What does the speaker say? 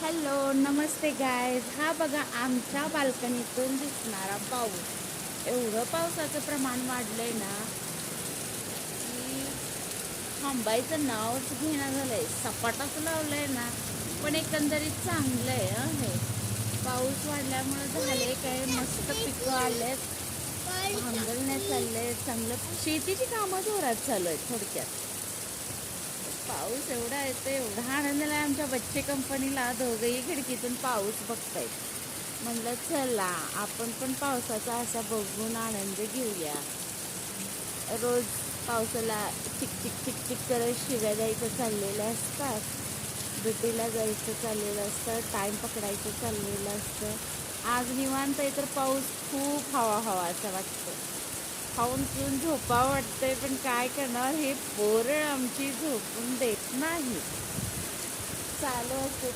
Hello नमस्ते guys. हा बघा आमच्या बाल्कनीतून दिसणारा पाऊस. एवढं पावसाचं प्रमाण वाढलंय ना की थांबायचं नावच घेणं झालंय. सपाटाच लावलंय ना, पण एकंदरीत चांगलं आहे हे. पाऊस वाढल्यामुळे झालंय काय, मस्त पिकं आलेत, भांगलण्या चाललंय, चांगलं शेतीची कामं जोरात चालू आहेत थोडक्यात. पाऊस एवढा येतो, एवढा आनंद आहे आमच्या बच्चे कंपनीला. दोघंही खिडकीतून पाऊस बघतायत. म्हणलं चला आपण पण पावसाचा असा बघून आनंद घेऊया. रोज पावसाला चिक चिक चिक चिक करत शिव्या द्यायचं चाललेलं असतात, ड्युटीला जायचं चाललेलं असतं, टाईम पकडायचं चाललेलं असतं. आज निवांत आहे तर पाऊस खूप हवा हवा असं वाटतं. खाऊन पिऊन झोपा वाटतंय, पण काय करणार, हे पोरं आमची झोपून देत नाही. चालू असते